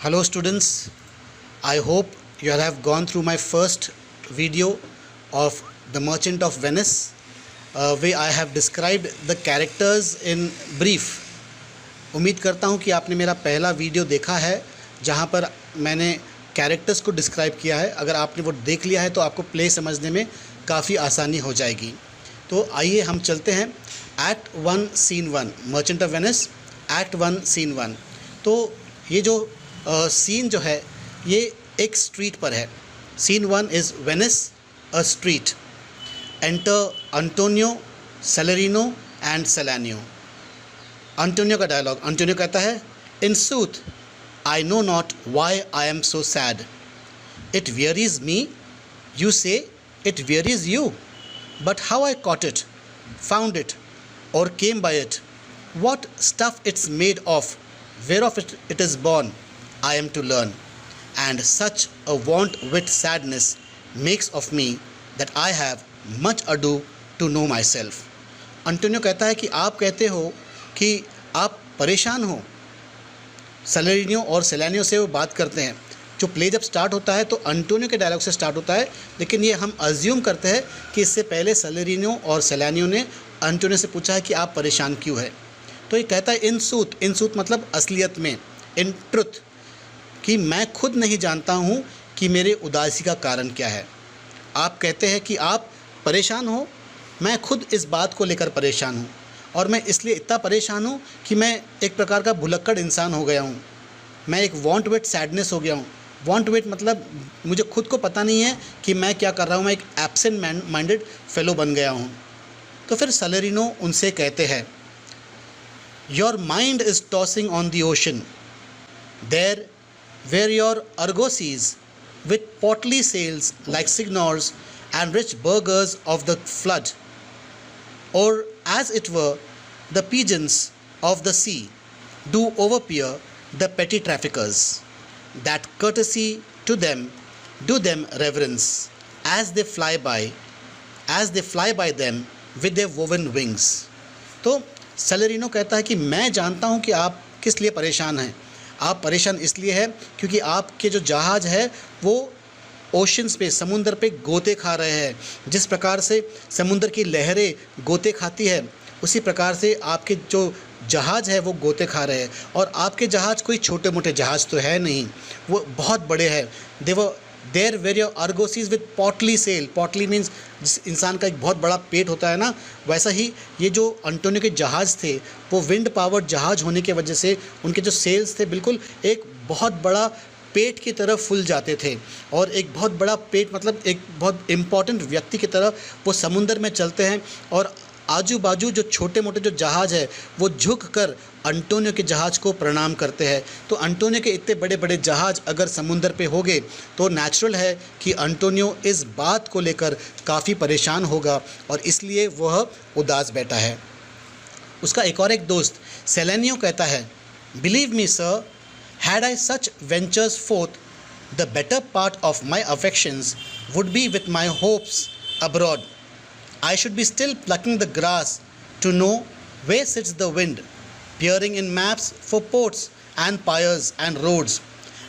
Hello students, I hope you all have gone through my first video of The Merchant of Venice, where I have described the characters in brief. उम्मीद करता हूँ कि आपने मेरा पहला video देखा है जहाँ पर मैंने कैरेक्टर्स को डिस्क्राइब किया है। अगर आपने वो देख लिया है तो आपको प्ले समझने में काफ़ी आसानी हो जाएगी। तो आइए हम चलते हैं act 1 scene 1, merchant of Venice act 1 scene 1। तो ये जो सीन जो है ये एक स्ट्रीट पर है। Scene 1 is Venice a street. Enter Antonio, Salarino and Salanio. Antonio का डायलॉग। अंटोनियो कहता है, in sooth I know not why I am so sad, it wearies me, you say it wearies you, but how I caught it, found it, or came by it, what stuff it's made of, whereof it is born, I am to learn, and such a want with sadness makes of me that I have much ado to know myself. Antonio कहता है कि आप कहते हो कि आप परेशान हो। सेलेरिनो और सेलानियो से वो बात करते हैं। जो प्ले जब स्टार्ट होता है तो अंटोनियो के डायलॉग से स्टार्ट होता है, लेकिन ये हम अज्यूम करते हैं कि इससे पहले सेलेरिनो और सेलानियो ने अंटोनियो से पूछा है कि आप परेशान क्यों है। तो ये कहता है इन सूथ मतलब असलियत में, इन ट्रुथ, कि मैं खुद नहीं जानता हूँ कि मेरे उदासी का कारण क्या है। आप कहते हैं कि आप परेशान हो, मैं खुद इस बात को लेकर परेशान हूँ, और मैं इसलिए इतना परेशान हूँ कि मैं एक प्रकार का भुलक्कड़ इंसान हो गया हूँ। मैं एक वॉन्ट विथ सैडनेस हो गया हूँ। वॉन्ट विथ मतलब मुझे खुद को पता नहीं है कि मैं क्या कर रहा हूँ। मैं एक एब्सेंट माइंडेड फेलो बन गया हूँ। तो फिर सेलेरिनो उनसे कहते हैं, your mind is tossing on the ocean, there where your argosies with portly sails like signors and rich burghers of the flood, or as it were the pigeons of the sea do overpeer the petty traffickers, that courtesy to them do them reverence as they fly by them with their woven wings. तो Salarino कहता है कि मैं जानता हूँ कि आप किस लिए परेशान हैं। आप परेशान इसलिए है क्योंकि आपके जो जहाज़ है वो ओशंस पे, समुंदर पे गोते खा रहे हैं। जिस प्रकार से समुंदर की लहरें गोते खाती है, उसी प्रकार से आपके जो जहाज़ है वो गोते खा रहे हैं। और आपके जहाज़ कोई छोटे मोटे जहाज़ तो है नहीं, वो बहुत बड़े हैं। There were your argosies with portly sail. Portly means जिस इंसान का एक बहुत बड़ा पेट होता है ना, वैसा ही ये जो अंटोनियो के जहाज़ थे वो विंड पावर्ड जहाज़ होने की वजह से उनके जो सेल्स थे बिल्कुल एक बहुत बड़ा पेट की तरह फूल जाते थे। और एक बहुत बड़ा पेट मतलब एक बहुत इम्पॉर्टेंट व्यक्ति की तरह वो समुंदर में चलते हैं। और आजू बाजू जो छोटे मोटे जो जहाज़ है वो झुक कर अंटोनियो के जहाज़ को प्रणाम करते हैं। तो अंटोनियो के इतने बड़े बड़े जहाज़ अगर समुंदर पे होंगे तो नेचुरल है कि अंटोनियो इस बात को लेकर काफ़ी परेशान होगा और इसलिए वह उदास बैठा है। उसका एक दोस्त सेलेनियो कहता है, believe me sir, had I such ventures forth, the better part of my affections would be with my hopes abroad. I should be still plucking the grass to know where sits the wind, peering in maps for ports and piers and roads,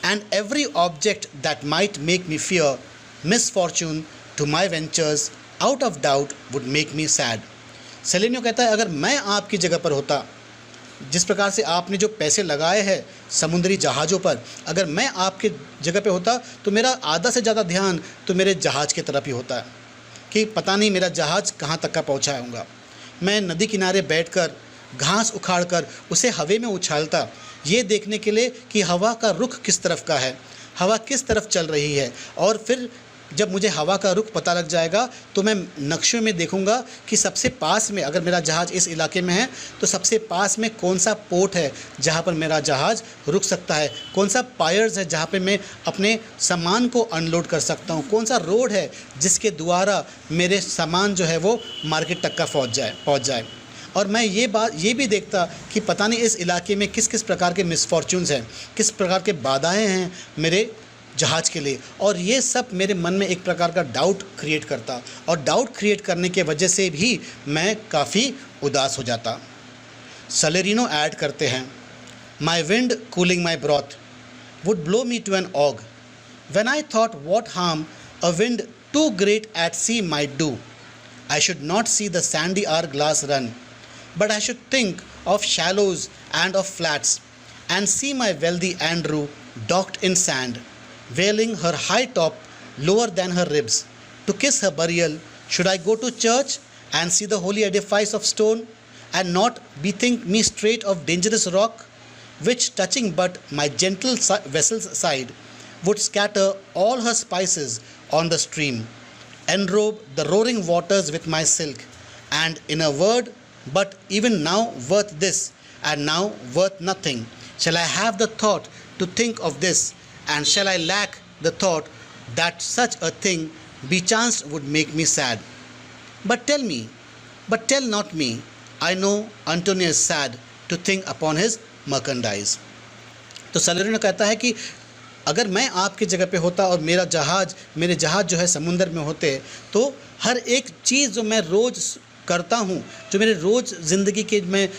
and every object that might make me fear misfortune to my ventures out of doubt would make me sad. सेलेनियो कहता है, अगर मैं आपकी जगह पर होता, जिस प्रकार से आपने जो पैसे लगाए हैं समुद्री जहाज़ों पर, अगर मैं आपके जगह पे होता तो मेरा आधा से ज़्यादा ध्यान तो मेरे जहाज़ की तरफ ही होता है कि पता नहीं मेरा जहाज़ कहाँ तक का पहुँचा होगा। मैं नदी किनारे बैठकर घास उखाड़कर उसे हवा में उछालता, ये देखने के लिए कि हवा का रुख किस तरफ का है, हवा किस तरफ चल रही है। और फिर जब मुझे हवा का रुख पता लग जाएगा तो मैं नक्शे में देखूंगा कि सबसे पास में, अगर मेरा जहाज़ इस इलाके में है तो सबसे पास में कौन सा पोर्ट है जहाँ पर मेरा जहाज़ रुक सकता है, कौन सा पायर्स है जहाँ पे मैं अपने सामान को अनलोड कर सकता हूँ, कौन सा रोड है जिसके द्वारा मेरे सामान जो है वो मार्केट तक का पहुँच जाए। और मैं ये भी देखता कि पता नहीं इस इलाके में किस किस प्रकार के मिसफॉर्चून्स हैं, किस प्रकार के बाधाएँ हैं मेरे जहाज़ के लिए। और ये सब मेरे मन में एक प्रकार का डाउट क्रिएट करता, और डाउट क्रिएट करने के वजह से भी मैं काफ़ी उदास हो जाता। सेलेरिनो ऐड करते हैं, my wind cooling my broth, would blow me to an ague. When I thought what harm a wind too great at sea might do, I should not see the sandy hourglass run, but I should think of shallows and of flats, and see my wealthy Andrew docked in sand, veiling her high top lower than her ribs. To kiss her burial, should I go to church and see the holy edifice of stone, and not bethink me straight of dangerous rock, which touching but my gentle vessel's side, would scatter all her spices on the stream, enrobe the roaring waters with my silk, and in a word, but even now worth this, and now worth nothing, shall I have the thought to think of this, and shall I lack the thought that such a thing bechanced would make me sad. But tell not me, I know Antonio is sad to think upon his merchandise. तो सलेरिनो कहता है कि अगर मैं आपकी जगह पे होता और मेरे जहाज़ जो है समुंदर में होते, तो हर एक चीज़ जो मैं रोज़ करता हूँ, जो मेरे रोज़ ज़िंदगी के में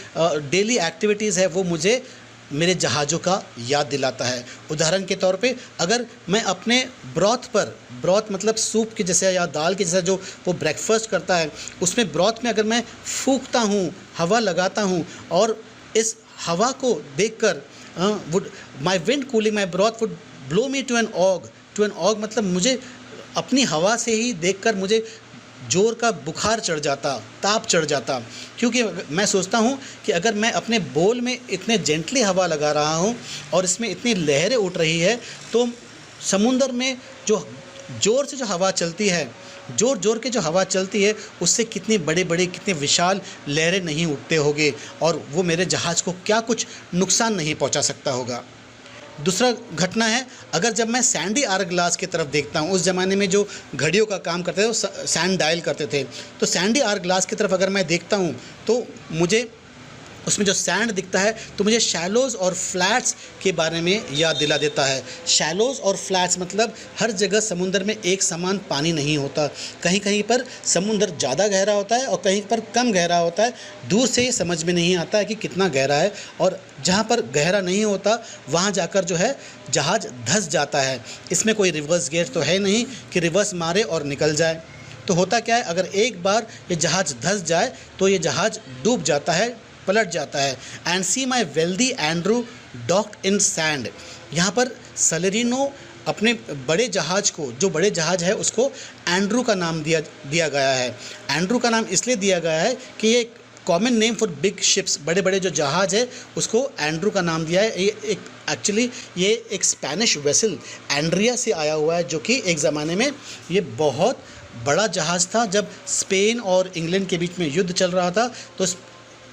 डेली एक्टिविटीज़ है, वो मुझे मेरे जहाज़ों का याद दिलाता है। उदाहरण के तौर पे अगर मैं अपने ब्रॉथ मतलब सूप के जैसे या दाल के जैसा जो वो ब्रेकफास्ट करता है, उसमें ब्रॉथ में अगर मैं फूंकता हूँ, हवा लगाता हूँ, और इस हवा को देखकर would my wind cooling my broth would blow me to an ague मतलब मुझे अपनी हवा से ही देखकर मुझे जोर का बुखार चढ़ जाता, ताप चढ़ जाता, क्योंकि मैं सोचता हूँ कि अगर मैं अपने बोल में इतने जेंटली हवा लगा रहा हूँ और इसमें इतनी लहरें उठ रही है, तो समुंदर में जो ज़ोर से जो हवा चलती है, ज़ोर के जो हवा चलती है, उससे कितनी बड़े कितने विशाल लहरें नहीं उठते होंगे, और वो मेरे जहाज़ को क्या कुछ नुकसान नहीं पहुँचा सकता होगा। दूसरा घटना है, अगर जब मैं सैंडी आवर-ग्लास की तरफ देखता हूँ, उस ज़माने में जो घड़ियों का काम करते थे वो सैंड डायल करते थे, तो सैंडी आवर-ग्लास की तरफ अगर मैं देखता हूँ तो मुझे उसमें जो सैंड दिखता है तो मुझे शैलोज़ और फ्लैट्स के बारे में याद दिला देता है। शैलोज़ और फ्लैट्स मतलब हर जगह समुंदर में एक समान पानी नहीं होता, कहीं कहीं पर समुंदर ज़्यादा गहरा होता है और कहीं पर कम गहरा होता है। दूर से समझ में नहीं आता है कि कितना गहरा है, और जहाँ पर गहरा नहीं होता वहाँ जाकर जो है जहाज़ धंस जाता है। इसमें कोई रिवर्स गेयर तो है नहीं कि रिवर्स मारे और निकल जाए। तो होता क्या है, अगर एक बार ये जहाज़ धंस जाए तो ये जहाज़ डूब जाता है, पलट जाता है। And see my wealthy Andrew docked in sand, यहाँ पर सलेरिनो अपने बड़े जहाज़ को, जो बड़े जहाज़ है उसको एंड्रू का नाम दिया गया है। एंड्रू का नाम इसलिए दिया गया है कि ये common name for big ships, बड़े जो जहाज़ है उसको एंड्रू का नाम दिया है। ये एक्चुअली ये एक स्पेनिश वेसल एंड्रिया से आया हुआ है, जो कि एक ज़माने में ये बहुत बड़ा जहाज़ था। जब स्पेन और इंग्लैंड के बीच में युद्ध चल रहा था तो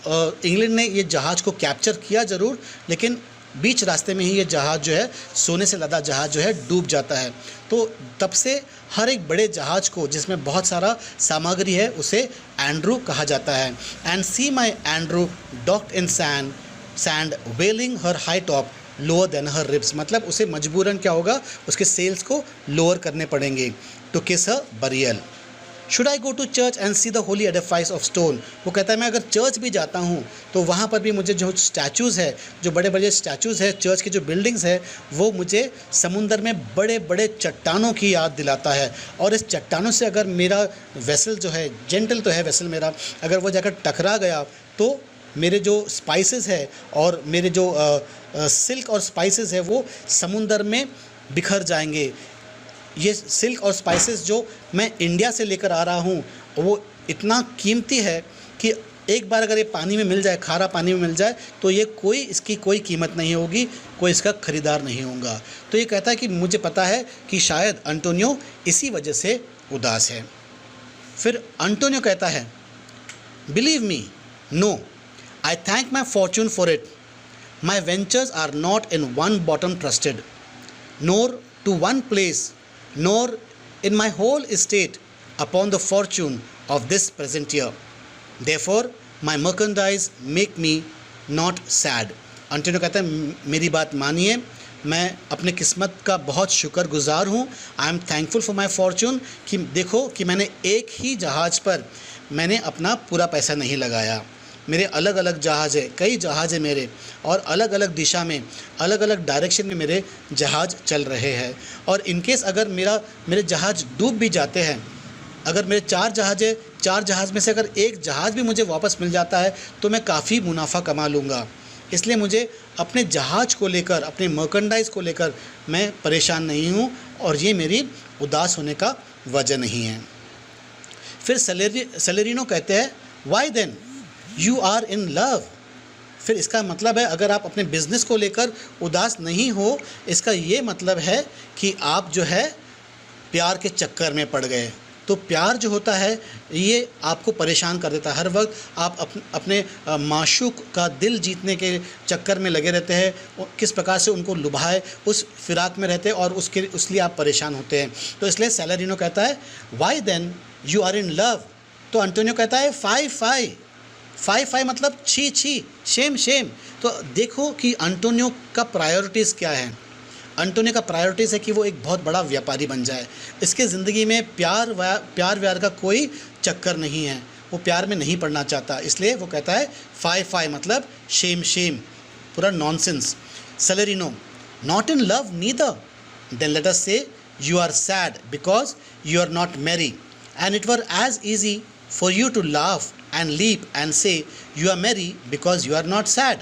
इंग्लैंड ने ये जहाज़ को कैप्चर किया ज़रूर, लेकिन बीच रास्ते में ही ये जहाज़ जो है, सोने से लदा जहाज़ जो है, डूब जाता है। तो तब से हर एक बड़े जहाज़ को जिसमें बहुत सारा सामग्री है उसे एंड्रू कहा जाता है। And see my Andrew docked in sand vailing her high top lower than her ribs, मतलब उसे मजबूरन क्या होगा, उसके सेल्स को लोअर करने पड़ेंगे। To kiss her burial, should I go to church and see the holy edifice of stone, वो कहता है मैं अगर चर्च भी जाता हूँ तो वहाँ पर भी मुझे जो स्टैचूज़ है, जो बड़े स्टैचूज़ है, चर्च की जो बिल्डिंग्स है, वो मुझे समुंदर में बड़े चट्टानों की याद दिलाता है। और इस चट्टानों से अगर मेरा वेसल जो है, जेंटल तो है वेसल मेरा, अगर वो जाकर टकरा गया तो मेरे जो स्पाइसेस है और मेरे जो सिल्क और स्पाइसेस है वो समुंदर में बिखर जाएंगे। ये सिल्क और स्पाइसेस जो मैं इंडिया से लेकर आ रहा हूँ वो इतना कीमती है कि एक बार अगर ये पानी में मिल जाए, खारा पानी में मिल जाए, तो ये इसकी कोई कीमत नहीं होगी, कोई इसका ख़रीदार नहीं होगा। तो ये कहता है कि मुझे पता है कि शायद अंटोनियो इसी वजह से उदास है। फिर अंटोनियो कहता है, believe me, no, I thank my fortune for it, my ventures are not in one bottom trusted, nor to one place, nor in my whole estate upon the fortune of this present year. Therefore, my merchandise make me not sad. Antonio कहता है मेरी बात मानिए, मैं अपने किस्मत का बहुत शुक्रगुजार हूँ। I am thankful for my Fortune, कि देखो कि मैंने एक ही जहाज़ पर मैंने अपना पूरा पैसा नहीं लगाया, मेरे अलग अलग जहाज़ है, कई जहाज़ है मेरे, और अलग अलग दिशा में, अलग अलग डायरेक्शन में मेरे जहाज़ चल रहे हैं। और इनकेस अगर मेरे जहाज़ डूब भी जाते हैं, अगर मेरे 4 जहाज़ है, 4 जहाज़ में से अगर एक जहाज़ भी मुझे वापस मिल जाता है तो मैं काफ़ी मुनाफा कमा लूँगा। इसलिए मुझे अपने जहाज़ को लेकर, अपने मर्केंडाइज़ को लेकर मैं परेशान नहीं हूँ, और ये मेरी उदास होने का वजह नहीं है। फिर सेलेरिनो कहते हैं, why then you are in love. फिर इसका मतलब है, अगर आप अपने बिज़नेस को लेकर उदास नहीं हो, इसका ये मतलब है कि आप जो है प्यार के चक्कर में पड़ गए। तो प्यार जो होता है ये आपको परेशान कर देता है। हर वक्त आप अपने माशूक का दिल जीतने के चक्कर में लगे रहते हैं, किस प्रकार से उनको लुभाए, उस फिराक में रहते हैं, और उसलिए आप परेशान होते हैं। तो इसलिए सेलेरिनो कहता है, why then you are in love. तो अंटोनियो कहता है, फाई मतलब छी छी, शेम। तो देखो कि अंटोनियो का प्रायोरिटीज़ क्या है। अंटोनियो का प्रायोरिटीज़ है कि वो एक बहुत बड़ा व्यापारी बन जाए। इसके ज़िंदगी में प्यार व्यार का कोई चक्कर नहीं है, वो प्यार में नहीं पड़ना चाहता। इसलिए वो कहता है फाई मतलब शेम, पूरा nonsense. Salarino, not in love neither, then let us say you are sad because you are not merry, and it were as easy for you to laugh and leap and say you are merry because you are not sad.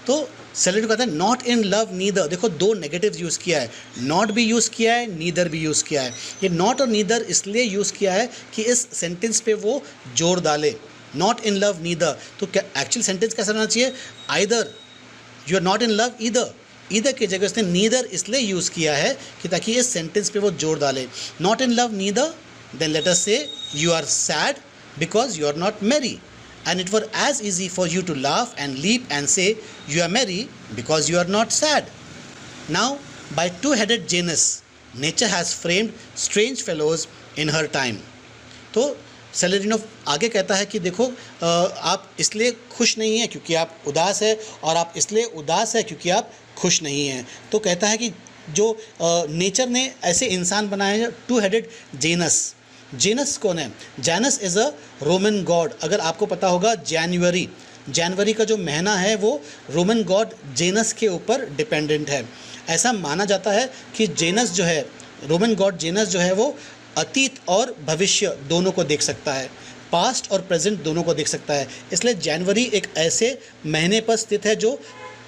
तो Salarino कहता है not in love neither. देखो, 2 negative use किया है, not भी use किया है, neither भी यूज़ किया है। ये नॉट और नीदर इसलिए यूज़ किया है कि इस सेंटेंस पे वो जोर डाले, नॉट इन लव नीदर। तो क्या एक्चुअल सेंटेंस कैसा रहना चाहिए, either you are not in love either की जगह उसने नीदर इसलिए यूज़ किया है कि ताकि इस सेंटेंस पे वो जोर डाले। Not in love neither, then let us say you are sad because you are not merry, and it were as easy for you to laugh and leap and say you are merry because you are not sad. Now, by two-headed Janus, nature has framed strange fellows in her time. तो सेलेरिनो आगे कहता है कि देखो, आप इसलिए खुश नहीं हैं क्योंकि आप उदास है, और आप इसलिए उदास है क्योंकि आप खुश नहीं हैं। तो कहता है कि जो नेचर ने ऐसे इंसान बनाए हैं, टू-हेडेड जेनस। जेनस कौन है? Janus is a Roman God. अगर आपको पता होगा, जनवरी का जो महीना है वो रोमन गॉड जेनस के ऊपर डिपेंडेंट है। ऐसा माना जाता है कि जेनस जो है, रोमन गॉड जेनस जो है, वो अतीत और भविष्य दोनों को देख सकता है, पास्ट और प्रेजेंट दोनों को देख सकता है। इसलिए जनवरी एक ऐसे महीने पर स्थित है जो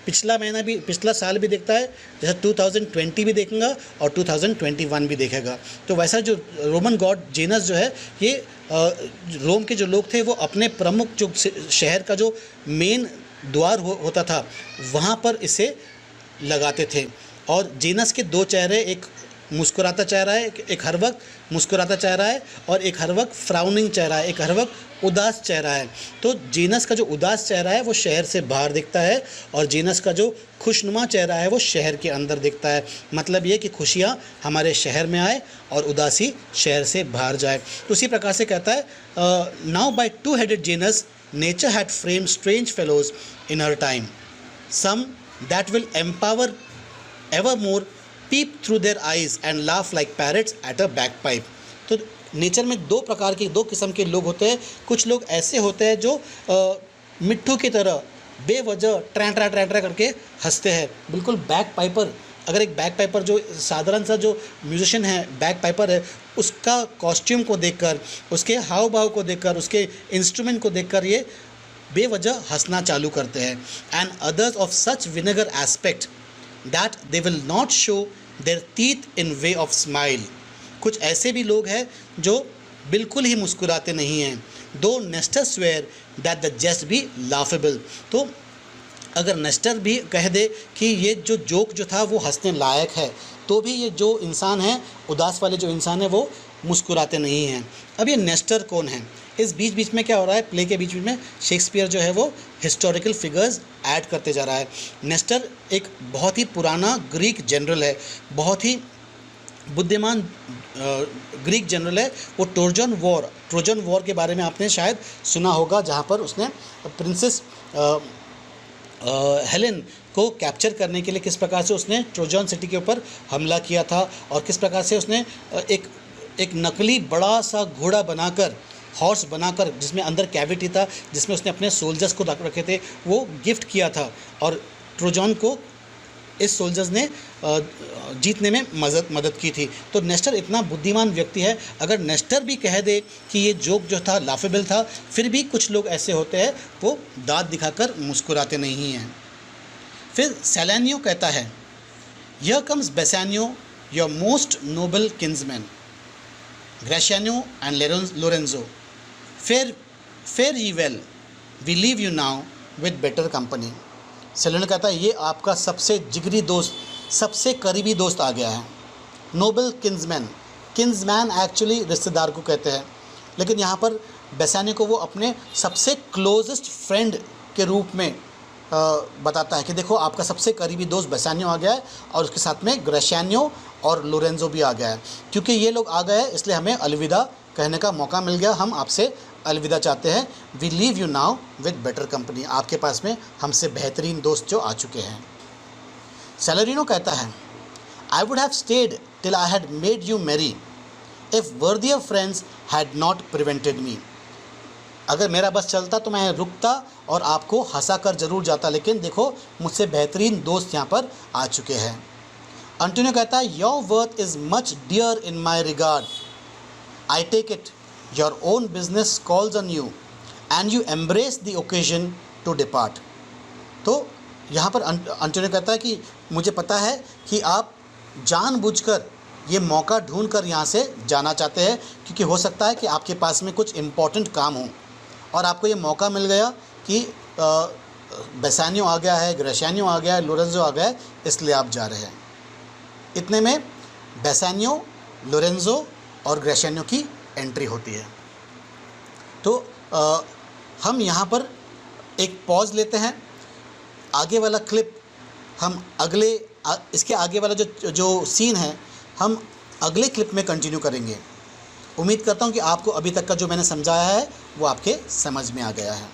पिछला साल भी देखता है, जैसे 2020 भी देखेगा और 2021 भी देखेगा। तो वैसा जो रोमन गॉड जेनस जो है, ये रोम के जो लोग थे वो अपने प्रमुख जो शहर का जो मेन द्वार होता था वहाँ पर इसे लगाते थे। और जेनस के 2 चेहरे, एक मुस्कुराता चेहरा है, एक हर वक्त मुस्कुराता चेहरा है, और एक हर वक्त फ्राउनिंग चेहरा है, एक हर वक्त उदास चेहरा है। तो जेनस का जो उदास चेहरा है वो शहर से बाहर दिखता है, और जेनस का जो खुशनुमा चेहरा है वो शहर के अंदर दिखता है। मतलब ये कि खुशियाँ हमारे शहर में आए और उदासी शहर से बाहर जाए। तो उसी प्रकार से कहता है, now by two headed Janus nature had framed strange fellows in her time, some that will empower ever more peep through their eyes and laugh like parrots at a bagpipe. तो नेचर में 2 किस्म के लोग होते हैं। कुछ लोग ऐसे होते हैं जो मिट्ठू की तरह बेवजह ट्रैं करके हंसते हैं, बिल्कुल बैक पाइपर। अगर एक बैक पाइपर, जो साधारण सा जो म्यूजिशियन है, बैक पाइपर है, उसका कॉस्ट्यूम को देखकर, उसके हाव भाव को देखकर, उसके इंस्ट्रूमेंट को देखकर ये बेवजह हंसना चालू करते हैं। And others of such vinegar aspect that they will not show their teeth in way of smile. कुछ ऐसे भी लोग हैं जो बिल्कुल ही मुस्कुराते नहीं हैं। Though Nestor swear that the jest be laughable. तो अगर नेस्टर भी कह दे कि ये जो जोक जो था वो हंसने लायक है, तो भी ये जो इंसान है, उदास वाले जो इंसान है, वो मुस्कुराते नहीं हैं। अब ये नेस्टर कौन है? इस बीच में क्या हो रहा है, प्ले के बीच में शेक्सपियर जो है वो हिस्टोरिकल फिगर्स ऐड करते जा रहा है। नेस्टर एक बहुत ही पुराना ग्रीक जनरल है, बहुत ही बुद्धिमान ग्रीक जनरल है। वो ट्रोजन वॉर के बारे में आपने शायद सुना होगा, जहाँ पर उसने प्रिंसेस हेलेन को कैप्चर करने के लिए किस प्रकार से उसने ट्रोजन सिटी के ऊपर हमला किया था, और किस प्रकार से उसने एक नकली बड़ा सा घोड़ा बनाकर हॉर्स बनाकर, जिसमें अंदर कैविटी था, जिसमें उसने अपने सोल्जर्स को रखे थे, वो गिफ्ट किया था और ट्रोजन को इस सोल्जर्स ने जीतने में मदद की थी। तो नेस्टर इतना बुद्धिमान व्यक्ति है, अगर नेस्टर भी कह दे कि ये जोक जो था लाफेबल था, फिर भी कुछ लोग ऐसे होते हैं वो दांत दिखाकर मुस्कुराते नहीं हैं। फिर सेलेनियो कहता है, here comes Bassanio your most noble kinsman, Gratiano and Lorenzo, fare ye well, we leave you now with better company. Solanio कहता है, ये आपका सबसे जिगरी दोस्त, सबसे करीबी दोस्त आ गया है। नोबल किन्समैन, किन्समैन एक्चुअली रिश्तेदार को कहते हैं, लेकिन यहाँ पर बेसानियो को वो अपने सबसे क्लोजेस्ट फ्रेंड के रूप में बताता है कि देखो आपका सबसे करीबी दोस्त बेसानियो आ गया है और उसके साथ में ग्रेशियानो और लोरेंजो भी आ गया है। क्योंकि ये लोग आ गए इसलिए हमें अलविदा कहने का मौका मिल गया, हम आपसे अलविदा चाहते हैं। We leave you now with better company, आपके पास में हमसे बेहतरीन दोस्त जो आ चुके हैं। सेलेरिनो कहता है, I would have stayed till I had made you merry if worthier friends had not prevented me. अगर मेरा बस चलता तो मैं रुकता और आपको हंसा कर जरूर जाता, लेकिन देखो मुझसे बेहतरीन दोस्त यहाँ पर आ चुके हैं। एंटोनियो कहता है, your worth is much dear in my regard, I take it your own business calls on you and you embrace the occasion to depart. तो यहाँ पर एंटोनियो कहता है कि मुझे पता है कि आप जानबूझकर ये मौका ढूंढ कर यहाँ से जाना चाहते हैं, क्योंकि हो सकता है कि आपके पास में कुछ इम्पोर्टेंट काम हो और आपको ये मौका मिल गया कि बेसानियो आ गया है, ग्रेशियानो आ गया है, लोरेंजो आ गया है, इसलिए आप जा रहे हैं। इतने में बेसानियो, लोरेंजो और ग्रेशियानो की एंट्री होती है। तो हम यहाँ पर एक पॉज लेते हैं, आगे वाला क्लिप हम इसके आगे वाला जो सीन है हम अगले क्लिप में कंटिन्यू करेंगे। उम्मीद करता हूँ कि आपको अभी तक का जो मैंने समझाया है वो आपके समझ में आ गया है।